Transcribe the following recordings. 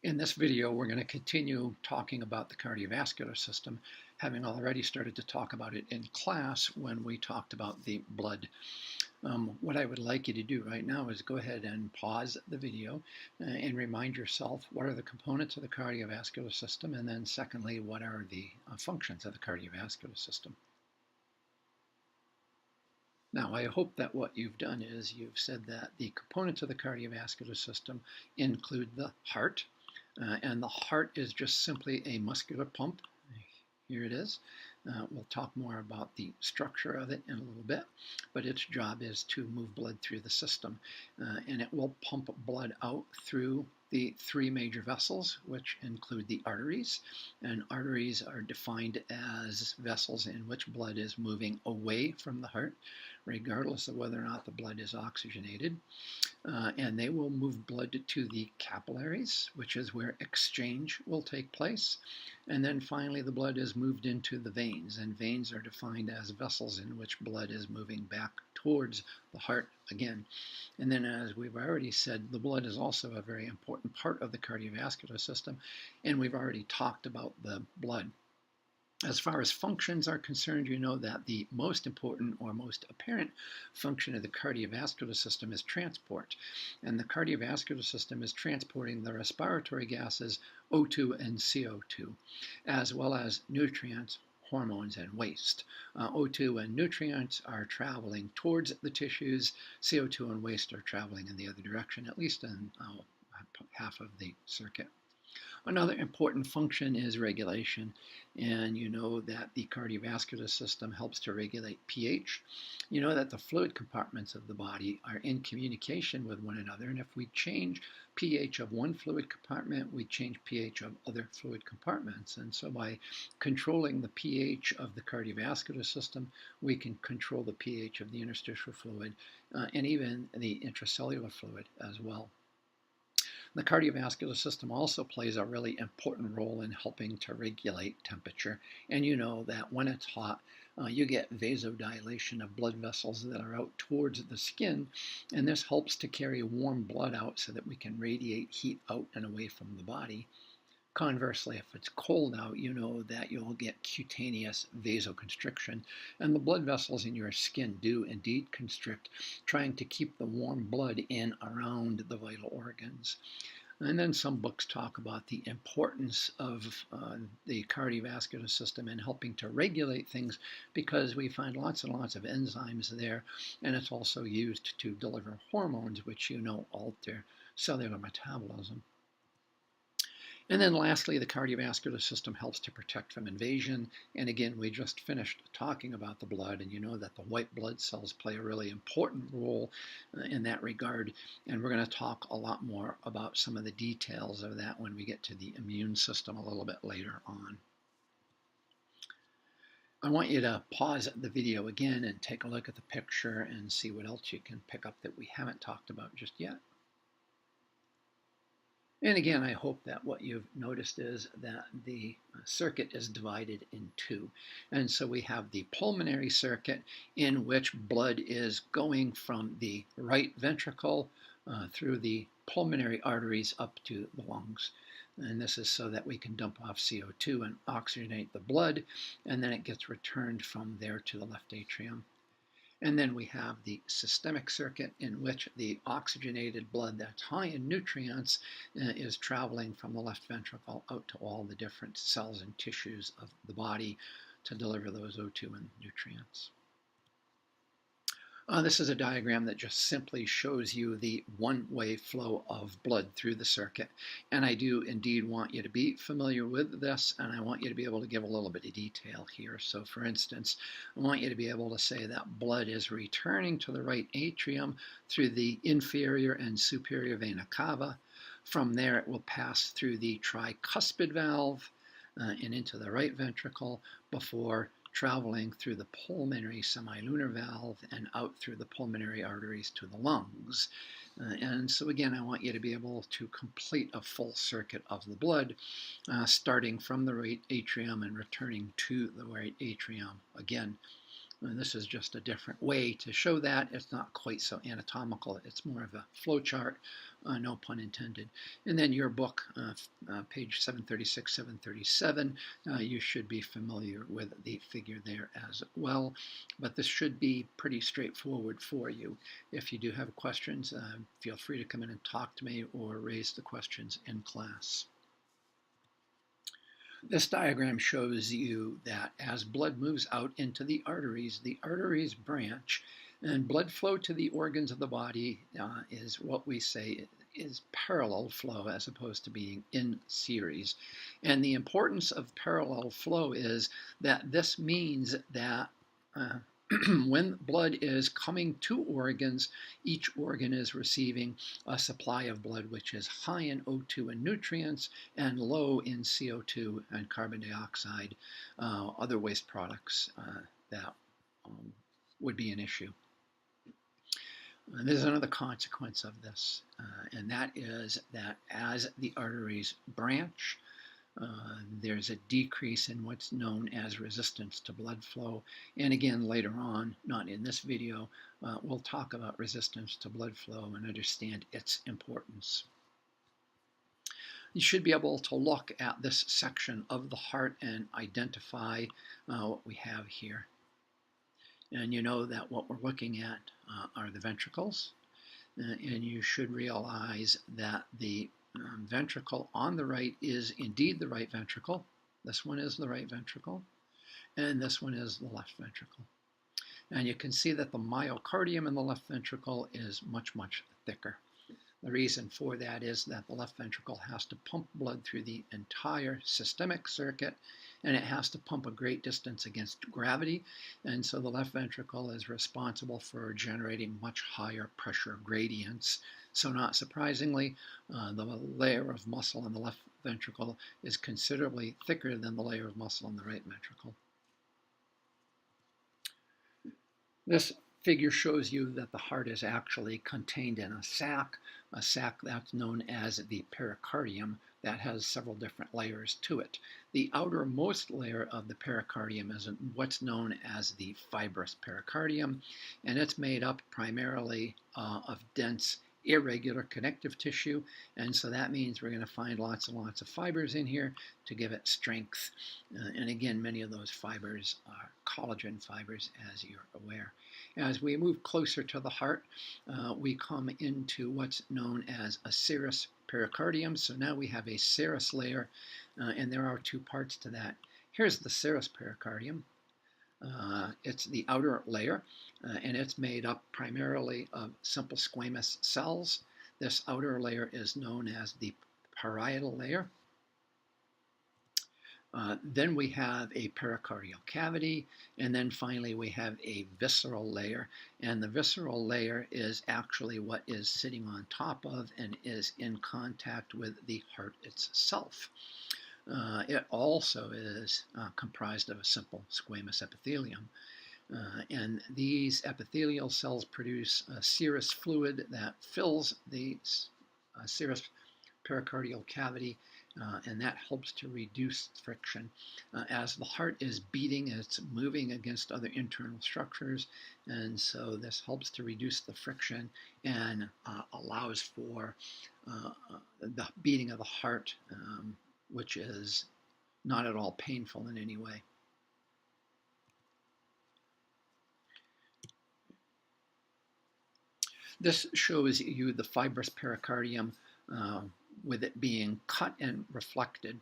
In this video, we're going to continue talking about the cardiovascular system, having already started to talk about it in class when we talked about the blood. What I would like you to do right now is go ahead and pause the video and remind yourself what are the components of the cardiovascular system, and then secondly, what are the functions of the cardiovascular system. Now, I hope that what you've done is you've said that the components of the cardiovascular system include the heart, and the heart is just simply a muscular pump. Here it is. We'll talk more about the structure of it in a little bit, but its job is to move blood through the system, and it will pump blood out through the three major vessels, which include the arteries, and arteries are defined as vessels in which blood is moving away from the heart, regardless of whether or not the blood is oxygenated. And they will move blood to the capillaries, which is where exchange will take place. And then finally, the blood is moved into the veins, and veins are defined as vessels in which blood is moving back towards the heart again. And then, as we've already said, the blood is also a very important part of the cardiovascular system, and we've already talked about the blood. As far as functions are concerned, you know that the most important or most apparent function of the cardiovascular system is transport. And the cardiovascular system is transporting the respiratory gases O2 and CO2, as well as nutrients, hormones, and waste. O2 and nutrients are traveling towards the tissues. CO2 and waste are traveling in the other direction, at least in half of the circuit. Another important function is regulation, and you know that the cardiovascular system helps to regulate pH. You know that the fluid compartments of the body are in communication with one another, and if we change pH of one fluid compartment, we change pH of other fluid compartments. And so by controlling the pH of the cardiovascular system, we can control the pH of the interstitial fluid and even the intracellular fluid as well. The cardiovascular system also plays a really important role in helping to regulate temperature. And you know that when it's hot, you get vasodilation of blood vessels that are out towards the skin, and this helps to carry warm blood out so that we can radiate heat out and away from the body. Conversely, if it's cold out, you know that you'll get cutaneous vasoconstriction, and the blood vessels in your skin do indeed constrict, trying to keep the warm blood in around the vital organs. And then some books talk about the importance of the cardiovascular system in helping to regulate things, because we find lots and lots of enzymes there, and it's also used to deliver hormones, which you know alter cellular metabolism. And then lastly, the cardiovascular system helps to protect from invasion. And again, we just finished talking about the blood, and you know that the white blood cells play a really important role in that regard. And we're going to talk a lot more about some of the details of that when we get to the immune system a little bit later on. I want you to pause the video again and take a look at the picture and see what else you can pick up that we haven't talked about just yet. And again, I hope that what you've noticed is that the circuit is divided in two. And so we have the pulmonary circuit, in which blood is going from the right ventricle through the pulmonary arteries up to the lungs. And this is so that we can dump off CO2 and oxygenate the blood, and then it gets returned from there to the left atrium. And then we have the systemic circuit, in which the oxygenated blood that's high in nutrients is traveling from the left ventricle out to all the different cells and tissues of the body to deliver those O2 and nutrients. This is a diagram that just simply shows you the one-way flow of blood through the circuit. And I do indeed want you to be familiar with this, and I want you to be able to give a little bit of detail here. So for instance, I want you to be able to say that blood is returning to the right atrium through the inferior and superior vena cava. From there, it will pass through the tricuspid valve and into the right ventricle before traveling through the pulmonary semilunar valve and out through the pulmonary arteries to the lungs. And so again, I want you to be able to complete a full circuit of the blood, starting from the right atrium and returning to the right atrium again. And this is just a different way to show that. It's not quite so anatomical. It's more of a flow chart, no pun intended. And then your book, page 736, 737, you should be familiar with the figure there as well. But this should be pretty straightforward for you. If you do have questions, feel free to come in and talk to me or raise the questions in class. This diagram shows you that as blood moves out into the arteries branch, and blood flow to the organs of the body is what we say is parallel flow as opposed to being in series. And the importance of parallel flow is that this means that when blood is coming to organs, each organ is receiving a supply of blood which is high in O2 and nutrients and low in CO2 and carbon dioxide, other waste products that would be an issue. And there's another consequence of this, and that is that as the arteries branch, there's a decrease in what's known as resistance to blood flow. And again, later on, not in this video, we'll talk about resistance to blood flow and understand its importance. You should be able to look at this section of the heart and identify what we have here. And you know that what we're looking at are the ventricles. And you should realize that the ventricle on the right is indeed the right ventricle. This one is the right ventricle, and this one is the left ventricle. And you can see that the myocardium in the left ventricle is much, much thicker. The reason for that is that the left ventricle has to pump blood through the entire systemic circuit, and it has to pump a great distance against gravity, and so the left ventricle is responsible for generating much higher pressure gradients. So not surprisingly, the layer of muscle in the left ventricle is considerably thicker than the layer of muscle in the right ventricle. This figure shows you that the heart is actually contained in a sac that's known as the pericardium that has several different layers to it. The outermost layer of the pericardium is what's known as the fibrous pericardium, and it's made up primarily of dense irregular connective tissue, and so that means we're going to find lots and lots of fibers in here to give it strength. And again, many of those fibers are collagen fibers, as you're aware. As we move closer to the heart, we come into what's known as a serous pericardium. So now we have a serous layer, and there are two parts to that. Here's the serous pericardium. It's the outer layer, and it's made up primarily of simple squamous cells. This outer layer is known as the parietal layer. Then we have a pericardial cavity, and then finally we have a visceral layer, and the visceral layer is actually what is sitting on top of and is in contact with the heart itself. It also is comprised of a simple squamous epithelium. And these epithelial cells produce a serous fluid that fills the serous pericardial cavity, and that helps to reduce friction. As the heart is beating, it's moving against other internal structures, and so this helps to reduce the friction and allows for the beating of the heart, which is not at all painful in any way. This shows you the fibrous pericardium with it being cut and reflected.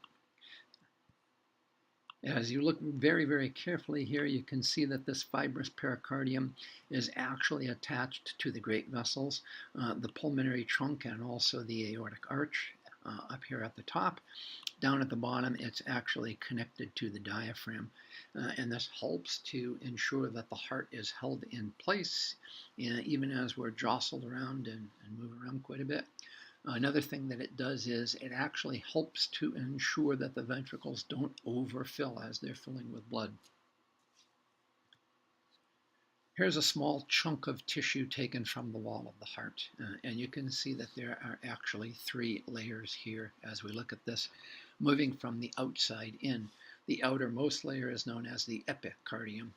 As you look very, very carefully here, you can see that this fibrous pericardium is actually attached to the great vessels, the pulmonary trunk, and also the aortic arch up here at the top. Down at the bottom, it's actually connected to the diaphragm, and this helps to ensure that the heart is held in place, even as we're jostled around and move around quite a bit. Another thing that it does is it actually helps to ensure that the ventricles don't overfill as they're filling with blood. Here's a small chunk of tissue taken from the wall of the heart, and you can see that there are actually three layers here as we look at this, moving from the outside in. The outermost layer is known as the epicardium.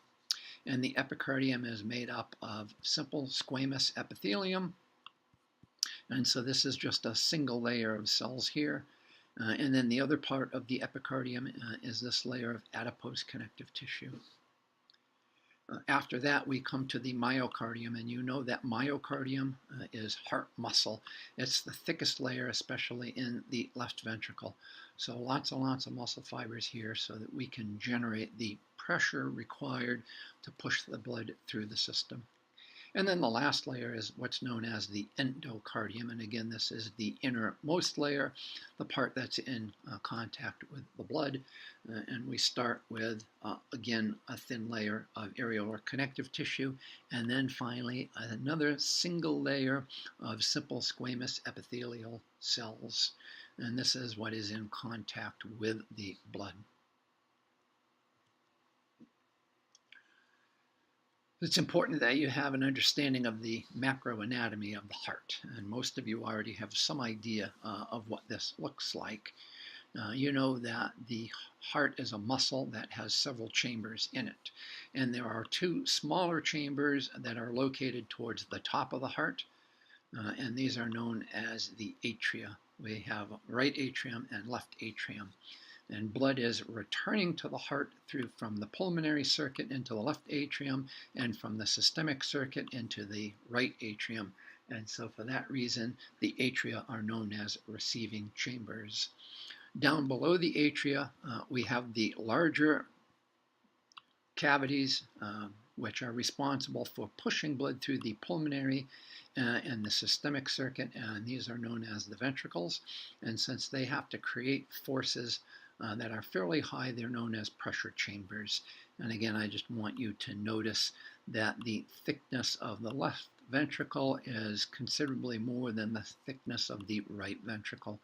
And the epicardium is made up of simple squamous epithelium. And so this is just a single layer of cells here. And then the other part of the epicardium is this layer of adipose connective tissue. After that, we come to the myocardium, and you know that myocardium is heart muscle. It's the thickest layer, especially in the left ventricle. So lots and lots of muscle fibers here so that we can generate the pressure required to push the blood through the system. And then the last layer is what's known as the endocardium. And again, this is the innermost layer, the part that's in contact with the blood. And we start with, again, a thin layer of areolar connective tissue. And then finally, another single layer of simple squamous epithelial cells. And this is what is in contact with the blood. It's important that you have an understanding of the macroanatomy of the heart, and most of you already have some idea of what this looks like. You know that the heart is a muscle that has several chambers in it, and there are two smaller chambers that are located towards the top of the heart, and these are known as the atria. We have right atrium and left atrium. And blood is returning to the heart from the pulmonary circuit into the left atrium and from the systemic circuit into the right atrium. And so for that reason, the atria are known as receiving chambers. Down below the atria, we have the larger cavities, which are responsible for pushing blood through the pulmonary and the systemic circuit, and these are known as the ventricles. And since they have to create forces that are fairly high, they're known as pressure chambers. And again, I just want you to notice that the thickness of the left ventricle is considerably more than the thickness of the right ventricle.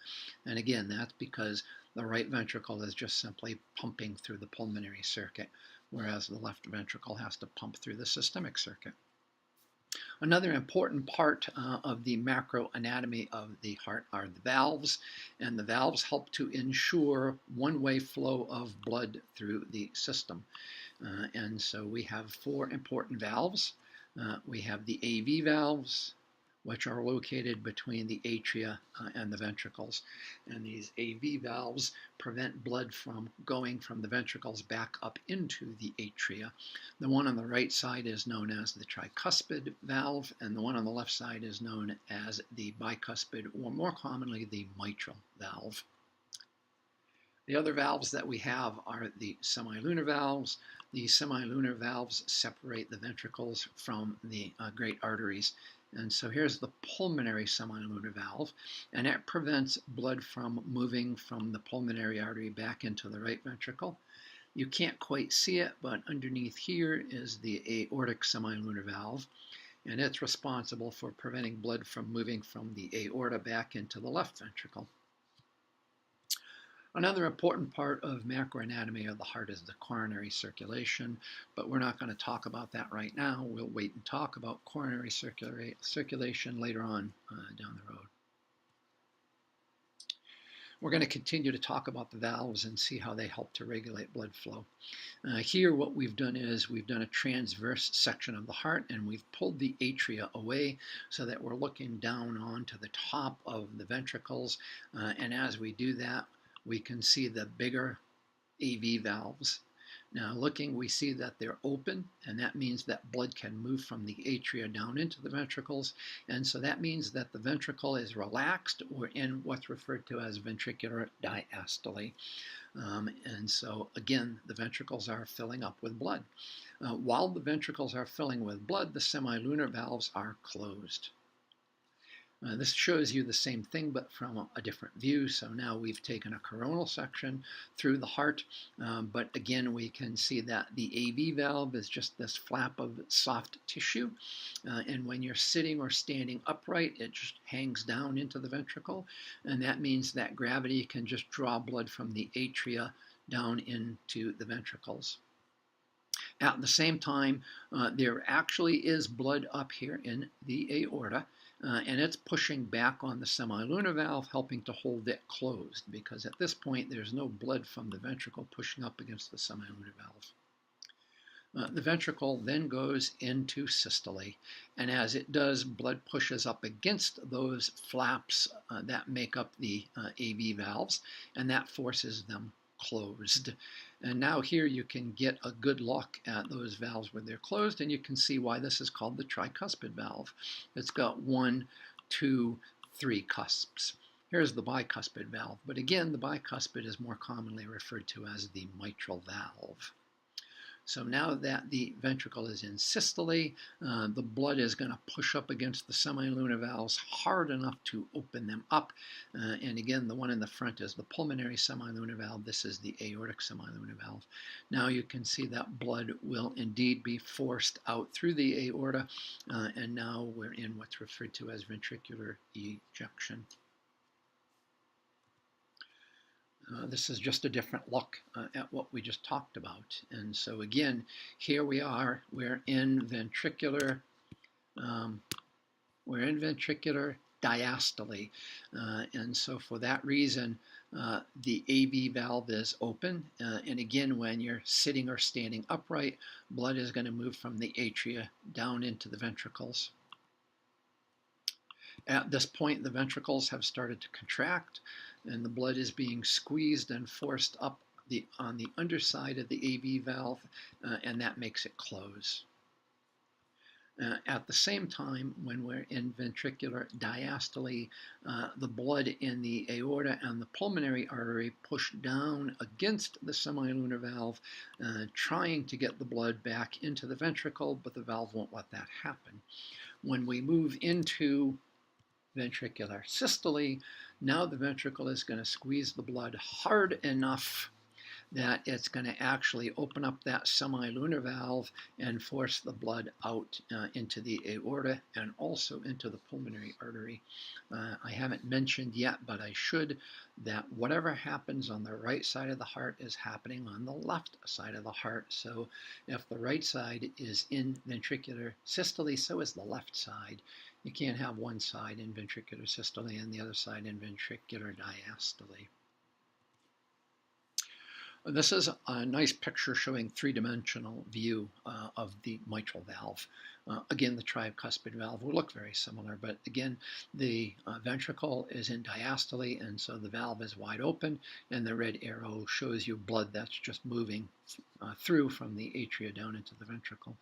And again, that's because the right ventricle is just simply pumping through the pulmonary circuit, whereas the left ventricle has to pump through the systemic circuit. Another important part of the macroanatomy of the heart are the valves, and the valves help to ensure one-way flow of blood through the system. And so we have four important valves. We have the AV valves, which are located between the atria and the ventricles. And these AV valves prevent blood from going from the ventricles back up into the atria. The one on the right side is known as the tricuspid valve, and the one on the left side is known as the bicuspid, or more commonly, the mitral valve. The other valves that we have are the semilunar valves. The semilunar valves separate the ventricles from the great arteries. And so here's the pulmonary semilunar valve, and it prevents blood from moving from the pulmonary artery back into the right ventricle. You can't quite see it, but underneath here is the aortic semilunar valve, and it's responsible for preventing blood from moving from the aorta back into the left ventricle. Another important part of macroanatomy of the heart is the coronary circulation, but we're not going to talk about that right now. We'll wait and talk about coronary circulation later on down the road. We're going to continue to talk about the valves and see how they help to regulate blood flow. Here what we've done is we've done a transverse section of the heart, and we've pulled the atria away so that we're looking down onto the top of the ventricles, and as we do that, we can see the bigger AV valves. Now looking, we see that they're open, and that means that blood can move from the atria down into the ventricles, and so that means that the ventricle is relaxed or in what's referred to as ventricular diastole. And so again, the ventricles are filling up with blood. While the ventricles are filling with blood, the semilunar valves are closed. This shows you the same thing, but from a different view. So now we've taken a coronal section through the heart, but again, we can see that the AV valve is just this flap of soft tissue, and when you're sitting or standing upright, it just hangs down into the ventricle, and that means that gravity can just draw blood from the atria down into the ventricles. At the same time, there actually is blood up here in the aorta, and it's pushing back on the semilunar valve, helping to hold it closed, because at this point there's no blood from the ventricle pushing up against the semilunar valve. The ventricle then goes into systole, and as it does, blood pushes up against those flaps that make up the AV valves, and that forces them closed. And now here you can get a good look at those valves when they're closed, and you can see why this is called the tricuspid valve. It's got 1, 2, 3 cusps. Here's the bicuspid valve, but again, the bicuspid is more commonly referred to as the mitral valve. So now that the ventricle is in systole, the blood is going to push up against the semilunar valves hard enough to open them up. And again, the one in the front is the pulmonary semilunar valve. This is the aortic semilunar valve. Now you can see that blood will indeed be forced out through the aorta, and now we're in what's referred to as ventricular ejection. This is just a different look at what we just talked about. And so again, here we are, we're in ventricular diastole. And so for that reason, the AV valve is open. And again, when you're sitting or standing upright, blood is going to move from the atria down into the ventricles. At this point, the ventricles have started to contract, and the blood is being squeezed and forced up on the underside of the AV valve, and that makes it close. At the same time, when we're in ventricular diastole, the blood in the aorta and the pulmonary artery push down against the semilunar valve, trying to get the blood back into the ventricle, but the valve won't let that happen. When we move into ventricular systole, now the ventricle is going to squeeze the blood hard enough that it's going to actually open up that semilunar valve and force the blood out into the aorta and also into the pulmonary artery. I haven't mentioned yet, but I should, that whatever happens on the right side of the heart is happening on the left side of the heart. So if the right side is in ventricular systole, so is the left side. You can't have one side in ventricular systole and the other side in ventricular diastole. This is a nice picture showing three-dimensional view of the mitral valve. Again, the tricuspid valve will look very similar, but again, the ventricle is in diastole, and so the valve is wide open, and the red arrow shows you blood that's just moving through from the atria down into the ventricle.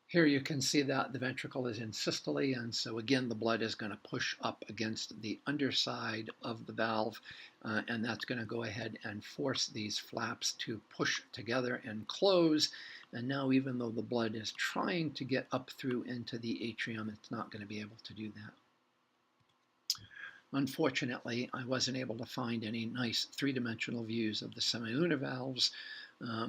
Here you can see that the ventricle is in systole, and so again the blood is going to push up against the underside of the valve, and that's going to go ahead and force these flaps to push together and close. And now even though the blood is trying to get up through into the atrium, it's not going to be able to do that. Unfortunately, I wasn't able to find any nice three-dimensional views of the semilunar valves,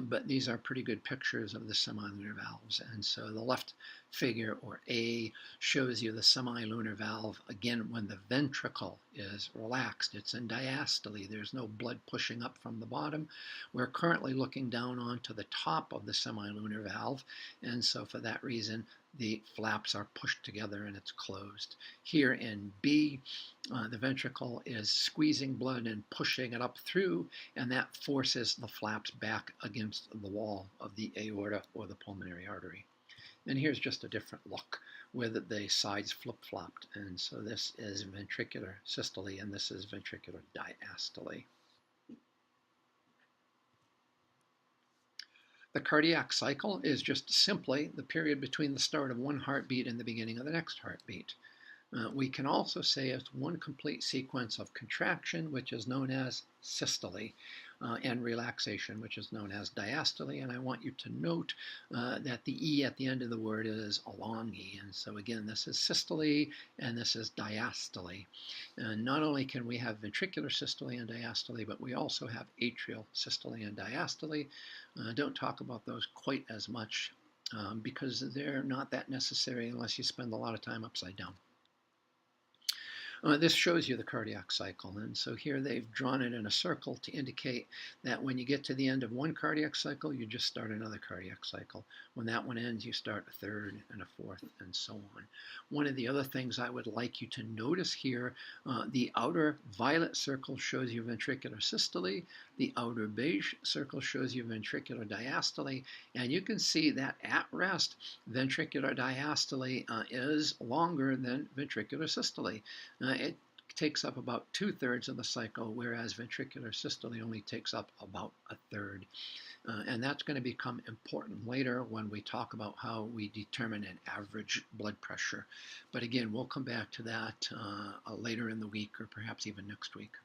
but these are pretty good pictures of the semilunar valves. And so the left figure, or A, shows you the semilunar valve. Again, when the ventricle is relaxed, it's in diastole. There's no blood pushing up from the bottom. We're currently looking down onto the top of the semilunar valve, and so for that reason, the flaps are pushed together and it's closed. Here in B, the ventricle is squeezing blood and pushing it up through, and that forces the flaps back against the wall of the aorta or the pulmonary artery. And here's just a different look where the sides flip-flopped. And so this is ventricular systole and this is ventricular diastole. The cardiac cycle is just simply the period between the start of one heartbeat and the beginning of the next heartbeat. We can also say it's one complete sequence of contraction, which is known as systole, and relaxation, which is known as diastole. And I want you to note that the E at the end of the word is a long E. And so again, this is systole and this is diastole. And not only can we have ventricular systole and diastole, but we also have atrial systole and diastole. Don't talk about those quite as much because they're not that necessary unless you spend a lot of time upside down. This shows you the cardiac cycle, and so here they've drawn it in a circle to indicate that when you get to the end of one cardiac cycle, you just start another cardiac cycle. When that one ends, you start a third and a fourth, and so on. One of the other things I would like you to notice here, the outer violet circle shows you ventricular systole, the outer beige circle shows you ventricular diastole, and you can see that at rest, ventricular diastole is longer than ventricular systole. It takes up about 2/3 of the cycle, whereas ventricular systole only takes up about a third. And that's going to become important later when we talk about how we determine an average blood pressure. But again, we'll come back to that later in the week or perhaps even next week.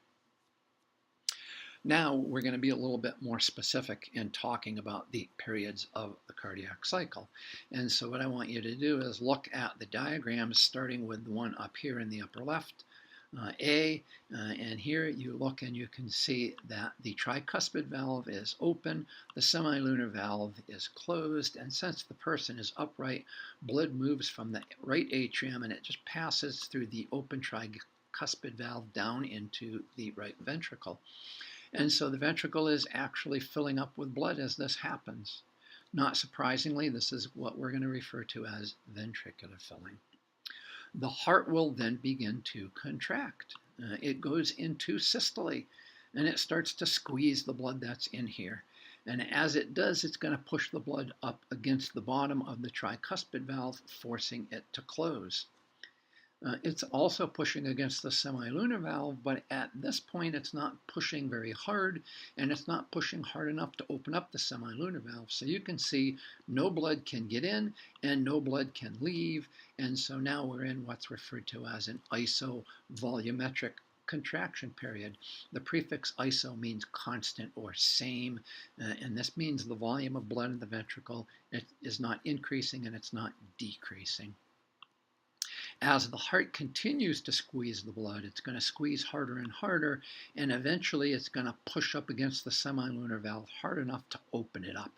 Now we're going to be a little bit more specific in talking about the periods of the cardiac cycle. And so what I want you to do is look at the diagrams starting with the one up here in the upper left, and here you look and you can see that the tricuspid valve is open, the semilunar valve is closed, and since the person is upright, blood moves from the right atrium and it just passes through the open tricuspid valve down into the right ventricle. And so the ventricle is actually filling up with blood as this happens. Not surprisingly, this is what we're going to refer to as ventricular filling. The heart will then begin to contract. It goes into systole, and it starts to squeeze the blood that's in here. And as it does, it's going to push the blood up against the bottom of the tricuspid valve, forcing it to close. It's also pushing against the semilunar valve, but at this point it's not pushing very hard, and it's not pushing hard enough to open up the semilunar valve. So you can see no blood can get in and no blood can leave, and so now we're in what's referred to as an isovolumetric contraction period. The prefix iso means constant or same, and this means the volume of blood in the ventricle is not increasing and it's not decreasing. As the heart continues to squeeze the blood, it's going to squeeze harder and harder, and eventually it's going to push up against the semilunar valve hard enough to open it up.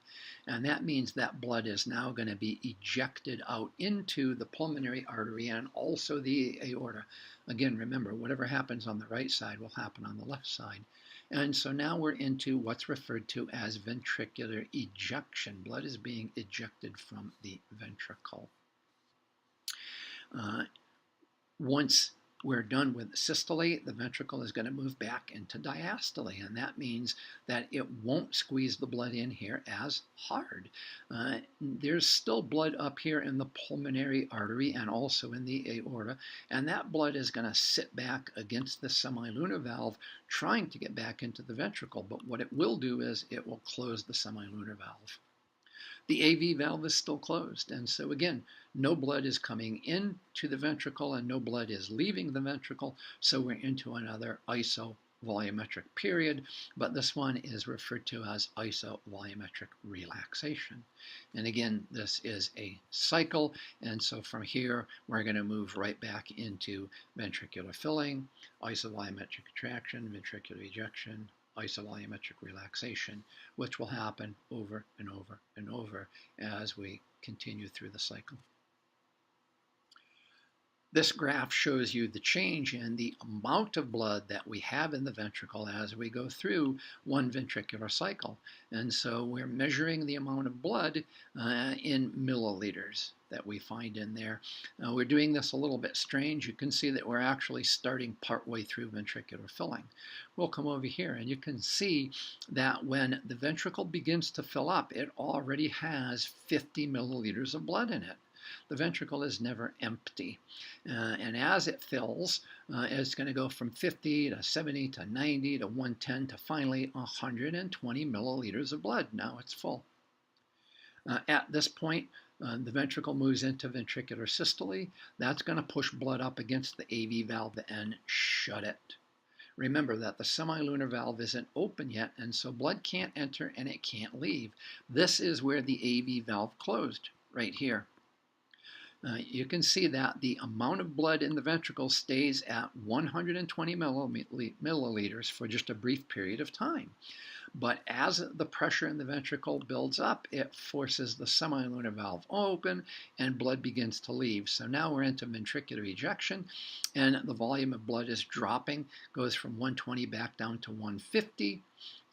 And that means that blood is now going to be ejected out into the pulmonary artery and also the aorta. Again, remember, whatever happens on the right side will happen on the left side. And so now we're into what's referred to as ventricular ejection. Blood is being ejected from the ventricle. Once we're done with systole, the ventricle is going to move back into diastole, and that means that it won't squeeze the blood in here as hard. There's still blood up here in the pulmonary artery and also in the aorta, and that blood is going to sit back against the semilunar valve, trying to get back into the ventricle, but what it will do is it will close the semilunar valve. The AV valve is still closed, and so again, no blood is coming into the ventricle and no blood is leaving the ventricle, so we're into another isovolumetric period, but this one is referred to as isovolumetric relaxation. And again, this is a cycle, and so from here, we're going to move right back into ventricular filling, isovolumetric contraction, ventricular ejection, isovolumetric relaxation, which will happen over and over and over as we continue through the cycle. This graph shows you the change in the amount of blood that we have in the ventricle as we go through one ventricular cycle. And so we're measuring the amount of blood in milliliters that we find in there. We're doing this a little bit strange. You can see that we're actually starting partway through ventricular filling. We'll come over here and you can see that when the ventricle begins to fill up, it already has 50 milliliters of blood in it. The ventricle is never empty. And as it fills, it's going to go from 50 to 70 to 90 to 110 to finally 120 milliliters of blood. Now it's full. At this point, the ventricle moves into ventricular systole. That's going to push blood up against the AV valve and shut it. Remember that the semilunar valve isn't open yet, and so blood can't enter and it can't leave. This is where the AV valve closed, right here. You can see that the amount of blood in the ventricle stays at 120 milliliters for just a brief period of time. But as the pressure in the ventricle builds up, it forces the semilunar valve open and blood begins to leave. So now we're into ventricular ejection, and the volume of blood is dropping, goes from 120 back down to 150.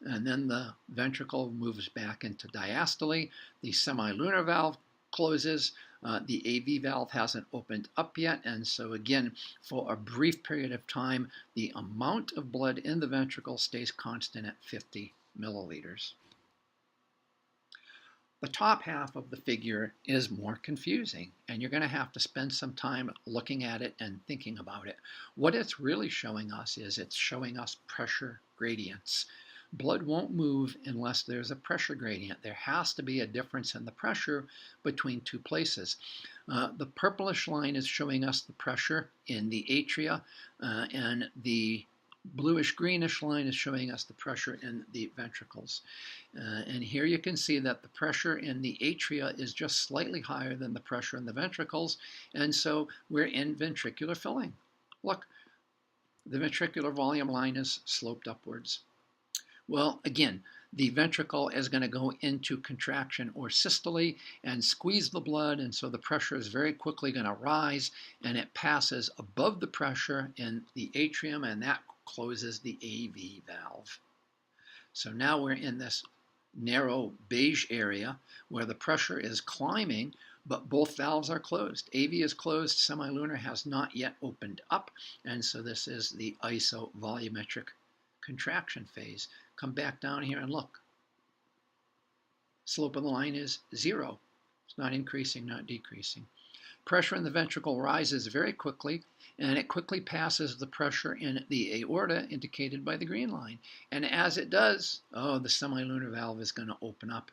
And then the ventricle moves back into diastole. The semilunar valve closes. The AV valve hasn't opened up yet, and so again, for a brief period of time, the amount of blood in the ventricle stays constant at 50 milliliters. The top half of the figure is more confusing, and you're going to have to spend some time looking at it and thinking about it. What it's really showing us is it's showing us pressure gradients. Blood won't move unless there's a pressure gradient. There has to be a difference in the pressure between two places. The purplish line is showing us the pressure in the atria, and the bluish-greenish line is showing us the pressure in the ventricles. And here you can see that the pressure in the atria is just slightly higher than the pressure in the ventricles, and so we're in ventricular filling. Look, the ventricular volume line is sloped upwards. Well, again, the ventricle is going to go into contraction or systole and squeeze the blood, and so the pressure is very quickly going to rise, and it passes above the pressure in the atrium, and that closes the AV valve. So now we're in this narrow beige area where the pressure is climbing, but both valves are closed. AV is closed, semilunar has not yet opened up, and so this is the isovolumetric contraction phase. Come back down here and look. Slope of the line is 0. It's not increasing, not decreasing. Pressure in the ventricle rises very quickly, and it quickly passes the pressure in the aorta, indicated by the green line. And as it does, the semilunar valve is going to open up.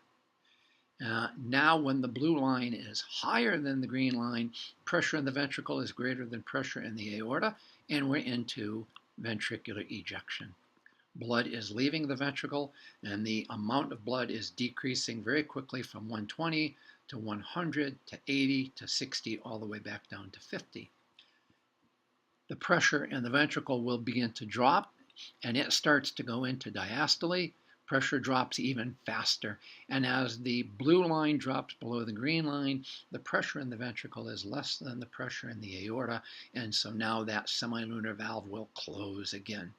Now when the blue line is higher than the green line, pressure in the ventricle is greater than pressure in the aorta, and we're into ventricular ejection. Blood is leaving the ventricle, and the amount of blood is decreasing very quickly from 120 to 100 to 80 to 60, all the way back down to 50. The pressure in the ventricle will begin to drop, and it starts to go into diastole. Pressure drops even faster, and as the blue line drops below the green line, the pressure in the ventricle is less than the pressure in the aorta, and so now that semilunar valve will close again.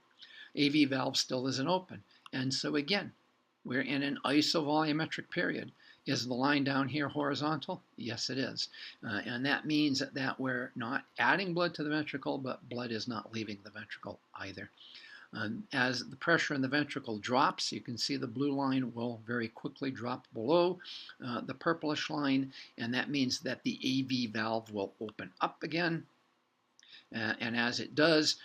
AV valve still isn't open, and so again, we're in an isovolumetric period. Is the line down here horizontal? Yes, it is. And that means that we're not adding blood to the ventricle, but blood is not leaving the ventricle either. As the pressure in the ventricle drops, you can see the blue line will very quickly drop below the purplish line, and that means that the AV valve will open up again. And as it does,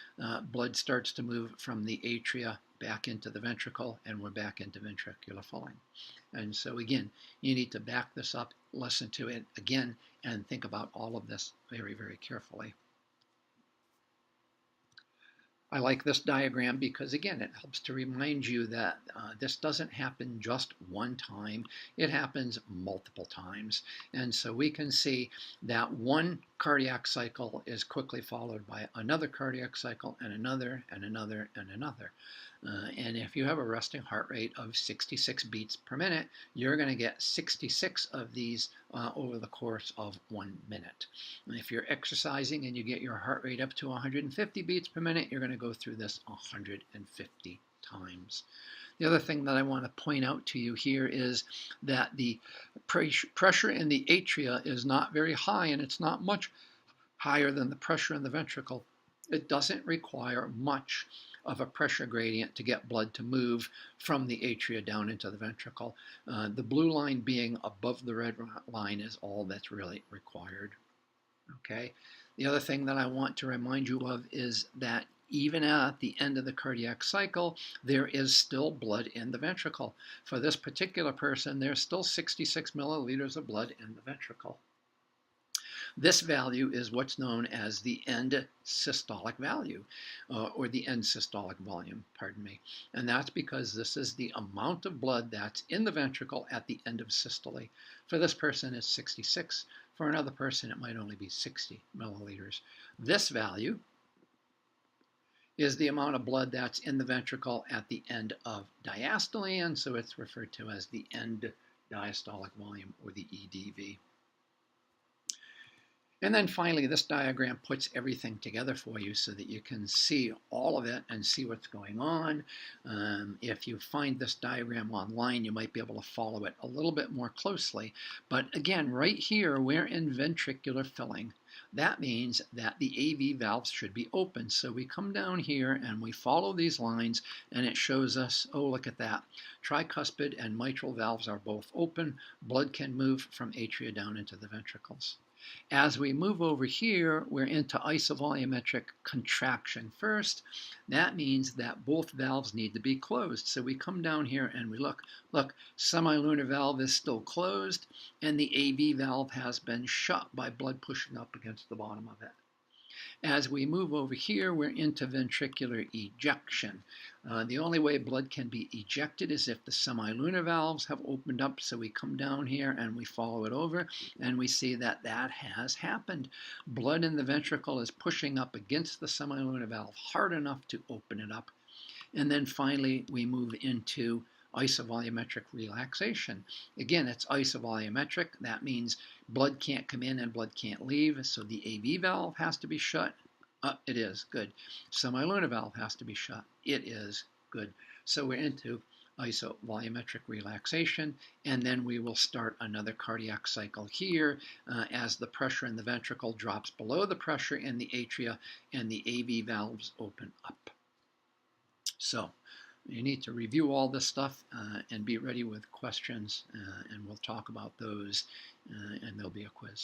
blood starts to move from the atria back into the ventricle, and we're back into ventricular filling. And so again, you need to back this up, listen to it again, and think about all of this very, very carefully. I like this diagram because, again, it helps to remind you that this doesn't happen just one time. It happens multiple times. And so we can see that one cardiac cycle is quickly followed by another cardiac cycle and another and another and another. And if you have a resting heart rate of 66 beats per minute, you're going to get 66 of these over the course of 1 minute. And if you're exercising and you get your heart rate up to 150 beats per minute, you're going to go through this 150 times. The other thing that I want to point out to you here is that the pressure in the atria is not very high, and it's not much higher than the pressure in the ventricle. It doesn't require much of a pressure gradient to get blood to move from the atria down into the ventricle. The blue line being above the red line is all that's really required. Okay. The other thing that I want to remind you of is that even at the end of the cardiac cycle, there is still blood in the ventricle. For this particular person, there's still 66 milliliters of blood in the ventricle. This value is what's known as the end systolic value, or the end systolic volume, pardon me. And that's because this is the amount of blood that's in the ventricle at the end of systole. For this person, it's 66. For another person, it might only be 60 milliliters. This value is the amount of blood that's in the ventricle at the end of diastole, and so it's referred to as the end diastolic volume, or the EDV. And then finally, this diagram puts everything together for you so that you can see all of it and see what's going on. If you find this diagram online, you might be able to follow it a little bit more closely. But again, right here, we're in ventricular filling. That means that the AV valves should be open. So we come down here and we follow these lines, and it shows us, oh, look at that. Tricuspid and mitral valves are both open. Blood can move from atria down into the ventricles. As we move over here, we're into isovolumetric contraction first. That means that both valves need to be closed. So we come down here and we look, semilunar valve is still closed, and the AV valve has been shut by blood pushing up against the bottom of it. As we move over here, we're into ventricular ejection. The only way blood can be ejected is if the semilunar valves have opened up. So we come down here and we follow it over, and we see that that has happened. Blood in the ventricle is pushing up against the semilunar valve hard enough to open it up. And then finally, we move into isovolumetric relaxation. Again, it's isovolumetric. That means blood can't come in and blood can't leave, so the AV valve has to be shut. It is, good. Semilunar valve has to be shut. It is, good. So we're into isovolumetric relaxation, and then we will start another cardiac cycle here as the pressure in the ventricle drops below the pressure in the atria and the AV valves open up. So you need to review all this stuff and be ready with questions, and we'll talk about those, and there'll be a quiz.